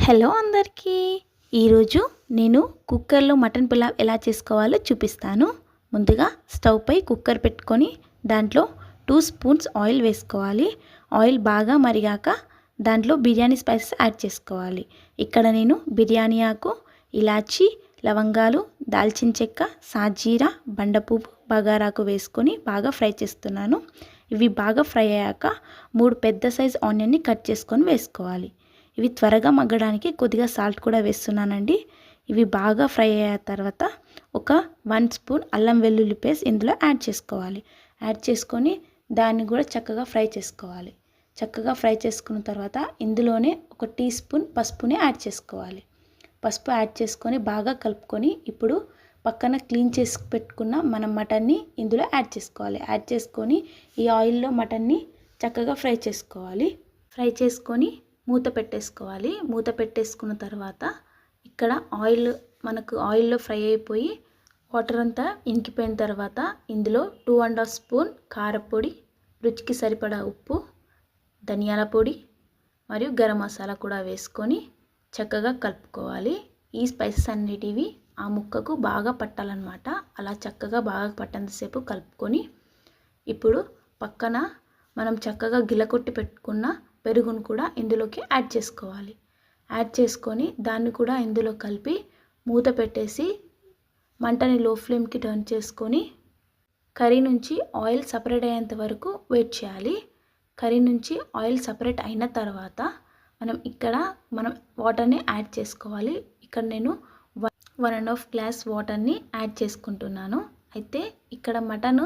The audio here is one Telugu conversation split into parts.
హలో అందరికీ ఈరోజు నేను కుక్కర్లో మటన్ పులావ్ ఎలా చేసుకోవాలో చూపిస్తాను. ముందుగా స్టవ్ పై కుక్కర్ పెట్టుకొని దాంట్లో 2 స్పూన్స్ ఆయిల్ వేసుకోవాలి. ఆయిల్ బాగా మరిగాక దాంట్లో బిర్యానీ స్పైసెస్ యాడ్ చేసుకోవాలి. ఇక్కడ నేను బిర్యానీ ఆకు, ఇలాచి, లవంగాలు, దాల్చిన చెక్క, సాజీరా, బండపువ్వు, బగారాకు వేసుకొని బాగా ఫ్రై చేస్తున్నాను. ఇవి బాగా ఫ్రై అయ్యాక 3 పెద్ద సైజ్ ఆనియన్ని కట్ చేసుకొని వేసుకోవాలి. ఇవి త్వరగా మగ్గడానికి కొద్దిగా సాల్ట్ కూడా వేస్తున్నానండి. ఇవి బాగా ఫ్రై అయ్యే తర్వాత ఒక 1 స్పూన్ అల్లం వెల్లుల్లి పేస్ట్ ఇందులో యాడ్ చేసుకోవాలి. యాడ్ చేసుకొని దాన్ని కూడా చక్కగా ఫ్రై చేసుకోవాలి. చక్కగా ఫ్రై చేసుకున్న తర్వాత ఇందులోనే ఒక టీ స్పూన్ పసుపుని యాడ్ చేసుకోవాలి. పసుపు యాడ్ చేసుకొని బాగా కలుపుకొని ఇప్పుడు పక్కన క్లీన్ చేసి పెట్టుకున్న మనం మటన్ని ఇందులో యాడ్ చేసుకోవాలి. యాడ్ చేసుకొని ఈ ఆయిల్లో మటన్ని చక్కగా ఫ్రై చేసుకోవాలి. ఫ్రై చేసుకొని మూత పెట్టేసుకోవాలి. మూత పెట్టేసుకున్న తర్వాత ఇక్కడ మనకు ఆయిల్లో ఫ్రై అయిపోయి వాటర్ అంతా ఇంకిపోయిన తర్వాత ఇందులో 2.5 స్పూన్ కారపొడి, రుచికి సరిపడా ఉప్పు, ధనియాల పొడి మరియు గరం మసాలా కూడా వేసుకొని చక్కగా కలుపుకోవాలి. ఈ స్పైసెస్ అన్నిటివి ఆ ముక్కకు బాగా పట్టాలన్నమాట. అలా చక్కగా బాగా పట్టేంతసేపు కలుపుకొని ఇప్పుడు పక్కన మనం చక్కగా గిలకొట్టి పెట్టుకున్న పెరుగును కూడా ఇందులోకి యాడ్ చేసుకోవాలి. యాడ్ చేసుకొని దాన్ని కూడా ఇందులో కలిపి మూత పెట్టేసి మంటని లో ఫ్లేమ్కి టర్న్ చేసుకొని కర్రీ నుంచి ఆయిల్ సపరేట్ అయ్యేంత వరకు వెయిట్ చేయాలి. కర్రీ నుంచి ఆయిల్ సపరేట్ అయిన తర్వాత మనం వాటర్ని యాడ్ చేసుకోవాలి. ఇక్కడ నేను 1.5 గ్లాస్ వాటర్ని యాడ్ చేసుకుంటున్నాను. అయితే ఇక్కడ మటన్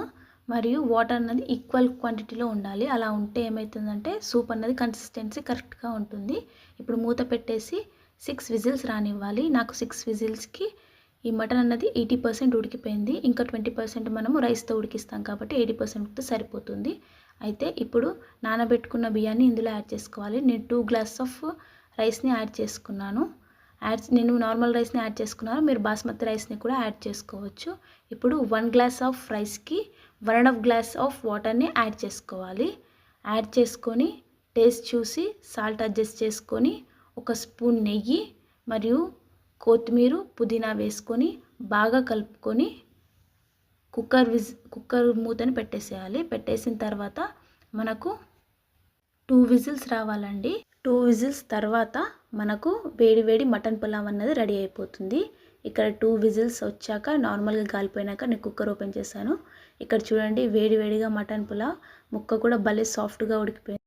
మరియు వాటర్ అన్నది ఈక్వల్ క్వాంటిటీలో ఉండాలి. అలా ఉంటే ఏమవుతుందంటే సూప్ అన్నది కన్సిస్టెన్సీ కరెక్ట్గా ఉంటుంది. ఇప్పుడు మూత పెట్టేసి 6 విజిల్స్ రానివ్వాలి. నాకు 6 విజిల్స్కి ఈ మటన్ అన్నది 80% ఉడికిపోయింది. ఇంకా 20% మనము రైస్తో ఉడికిస్తాం కాబట్టి 80% సరిపోతుంది. అయితే ఇప్పుడు నానబెట్టుకున్న బియ్యాన్ని ఇందులో యాడ్ చేసుకోవాలి. నేను 2 గ్లాస్ ఆఫ్ రైస్ని యాడ్ చేసుకున్నాను. నేను నార్మల్ రైస్ని యాడ్ చేసుకున్నాను. మీరు బాస్మతి రైస్ని కూడా యాడ్ చేసుకోవచ్చు. ఇప్పుడు 1 గ్లాస్ ఆఫ్ రైస్కి 1.5 గ్లాస్ ఆఫ్ వాటర్ని యాడ్ చేసుకోవాలి. యాడ్ చేసుకొని టేస్ట్ చూసి సాల్ట్ అడ్జస్ట్ చేసుకొని 1 స్పూన్ నెయ్యి మరియు కొత్తిమీర, పుదీనా వేసుకొని బాగా కలుపుకొని కుక్కర్ మూతని పెట్టేసేయాలి. పెట్టేసిన తర్వాత మనకు 2 విజిల్స్ రావాలండి. 2 విజిల్స్ తర్వాత మనకు వేడి మటన్ పులావ్ అన్నది రెడీ అయిపోతుంది. ఇక్కడ 2 విజిల్స్ వచ్చాక నార్మల్గా గాలిపోయినాక నేను కుక్కర్ ఓపెన్ చేశాను. ఇక్కడ చూడండి వేడిగా మటన్ పులావ్ ముక్క కూడా భలే సాఫ్ట్గా ఉడికిపోయింది.